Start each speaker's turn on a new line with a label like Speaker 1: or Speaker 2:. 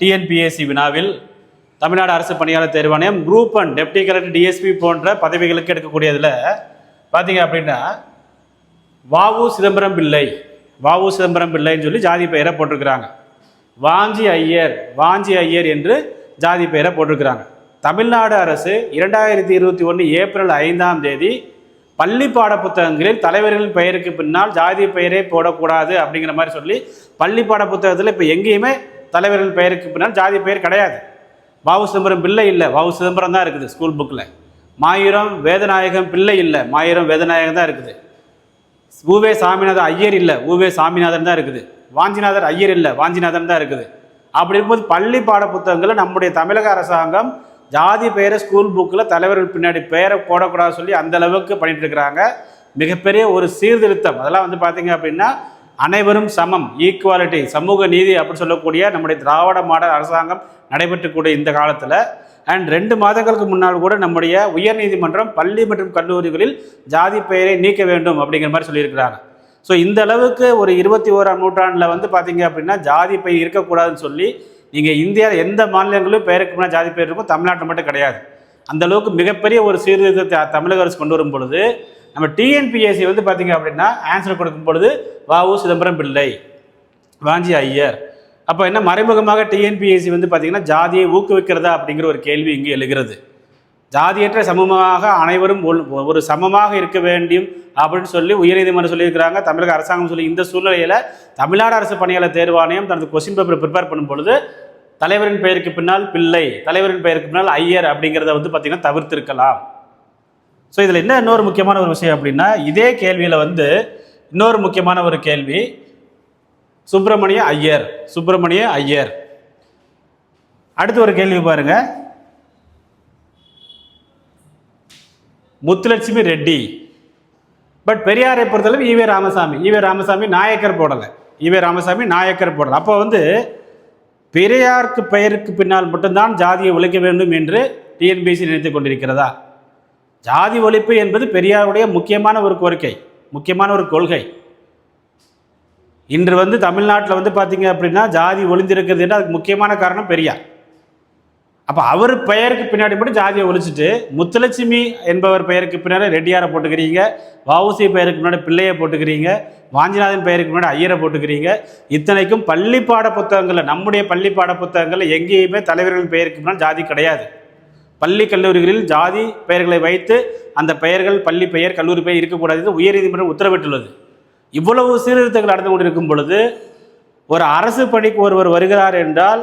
Speaker 1: TNPSC வினாவில் தமிழ்நாடு அரசு பணியாளர் தேர்வாணையம் group and deputy collector DSP போன்ற பதவிகளுக்கு எடுக்கக்கூடியதில் பார்த்தீங்க அப்படின்னா வாவு சிதம்பரம் பிள்ளைன்னு சொல்லி ஜாதி பெயரை போட்டிருக்கிறாங்க. வாஞ்சி ஐயர் என்று ஜாதி பெயரை போட்டிருக்கிறாங்க. தமிழ்நாடு அரசு 2021 ஏப்ரல் 5ஆம் தேதி பள்ளி பாட புத்தகங்களில் தலைவர்களின் பெயருக்கு பின்னால் ஜாதி பெயரே போடக்கூடாது அப்படிங்கிற மாதிரி சொல்லி பள்ளி பாட புத்தகத்தில் இப்போ எங்கேயுமே தலைவர்கள் பெயருக்கு பின்னால் ஜாதி பெயர் கிடையாது. வாவு சிதம்பரம் பிள்ளை இல்லை, வாவு சிதம்பரம் தான் இருக்குது ஸ்கூல் புக்கில். மாயூரம் வேதநாயகம் பிள்ளை இல்லை, மாயூரம் வேதநாயகம் தான் இருக்குது. ஊவே சாமிநாதன் ஐயர் இல்லை, ஊவே சாமிநாதன் தான் இருக்குது. வாஞ்சிநாதர் ஐயர் இல்லை, வாஞ்சிநாதன் தான் இருக்குது. அப்படி இருக்கும்போது பள்ளி பாட புத்தகங்களில் நம்முடைய தமிழக அரசாங்கம் ஜாதி பெயரை ஸ்கூல் புக்கில் தலைவர்கள் பின்னாடி பெயரை போடக்கூடாது சொல்லி அந்த அளவுக்கு பண்ணிட்டு இருக்கிறாங்க. மிகப்பெரிய ஒரு சீர்திருத்தம். அதெல்லாம் வந்து பார்த்தீங்க அப்படின்னா அனைவரும் சமம், ஈக்குவாலிட்டி, சமூக நீதி அப்படி சொல்லக்கூடிய நம்முடைய திராவிட மாடல் அரசாங்கம் நடைபெற்றக்கூடிய இந்த காலத்தில் அண்ட் 2 மாதங்களுக்கு முன்னால் கூட நம்முடைய உயர்நீதிமன்றம் பள்ளி மற்றும் கல்லூரிகளில் ஜாதி பெயரை நீக்க வேண்டும் அப்படிங்கிற மாதிரி சொல்லியிருக்கிறாங்க. ஸோ இந்த அளவுக்கு ஒரு 21ஆம் நூற்றாண்டில் வந்து பார்த்தீங்க அப்படின்னா ஜாதி பெயர் இருக்கக்கூடாதுன்னு சொல்லி நீங்கள் இந்தியாவில் எந்த மாநிலங்களிலும் பெயருக்கு முன்னாடி ஜாதி பெயர் இருக்கும், தமிழ்நாட்டில் மட்டும் கிடையாது. அந்த அளவுக்கு மிகப்பெரிய ஒரு சீர்திருத்தத்தை தமிழக அரசு கொண்டு வரும் பொழுது நம்ம டிஎன்பிஎஸ்சி வந்து பார்த்தீங்க அப்படின்னா ஆன்சர் கொடுக்கும் பொழுது வாவு சிதம்பரம் பிள்ளை, வாஞ்சி ஐயர். அப்போ என்ன மறைமுகமாக டிஎன்பிஎஸ்சி வந்து பார்த்தீங்கன்னா ஜாதியை ஊக்குவிக்கிறதா அப்படிங்கிற ஒரு கேள்வி இங்கே எழுகிறது. ஜாதியற்ற சமூகமாக அனைவரும் ஒரு சமமாக இருக்க வேண்டும் அப்படின்னு சொல்லி உயர்நீதிமன்றம் சொல்லியிருக்கிறாங்க, தமிழக அரசாங்கம் சொல்லி. இந்த சூழ்நிலையில் தமிழ்நாடு அரசு பணியாளர் தேர்வாணையம் தனது கொஸ்டின் பேப்பரை ப்ரிப்பேர் பண்ணும் பொழுது தலைவரின் பெயருக்கு பின்னால் பிள்ளை, தலைவரின் பெயருக்கு பின்னால் ஐயர் அப்படிங்கிறத வந்து பார்த்திங்கன்னா தவிர்த்திருக்கலாம். ஸோ இதில் என்ன இன்னொரு முக்கியமான ஒரு விஷயம் அப்படின்னா, இதே கேள்வியில் வந்து இன்னொரு முக்கியமான ஒரு கேள்வி, சுப்பிரமணிய ஐயர். அடுத்து ஒரு கேள்வி பாருங்க, முத்துலட்சுமி ரெட்டி. பட் பெரியாரை பொறுத்தளவு ஈவே ராமசாமி நாயக்கர் போடலை, அப்போ வந்து பெரியாருக்கு பெயருக்கு பின்னால் மட்டும்தான் ஜாதியை ஒழிக்க வேண்டும் என்று டிஎன்பிஎஸ்சி நினைத்து கொண்டிருக்கிறதா? ஜாதி ஒழிப்பு என்பது பெரியாருடைய முக்கியமான ஒரு கோரிக்கை, முக்கியமான ஒரு கொள்கை. இன்று வந்து தமிழ்நாட்டில் வந்து பார்த்தீங்க அப்படின்னா ஜாதி ஒழிந்திருக்கிறது என்று அதுக்கு முக்கியமான காரணம் பெரியார். அப்போ அவர் பெயருக்கு பின்னாடி மட்டும் ஜாதியை ஒழிச்சிட்டு முத்துலட்சுமி என்பவர் பெயருக்கு பின்னாடி ரெட்டியாரை போட்டுக்கிறீங்க, வஉசி பெயருக்கு முன்னாடி பிள்ளையை போட்டுக்கிறீங்க, வாஞ்சிநாதன் பெயருக்கு முன்னாடி ஐயரை போட்டுக்கிறீங்க. இத்தனைக்கும் பள்ளி பாட புத்தகங்களில், நம்முடைய பள்ளி பாட புத்தகங்களில் எங்கேயுமே தலைவர்களின் பெயருக்கு முன்னால் ஜாதி கிடையாது. பள்ளி கல்லூரிகளில் ஜாதி பெயர்களை வைத்து அந்த பெயர்கள் பள்ளி பெயர் கல்லூரி பெயர் இருக்கக்கூடாது உயர்நீதிமன்றம் உத்தரவிட்டுள்ளது. இவ்வளவு சீர்திருத்தங்கள் நடந்து கொண்டிருக்கும் பொழுது ஒரு அரசு பணிக்கு ஒருவர் வருகிறார் என்றால்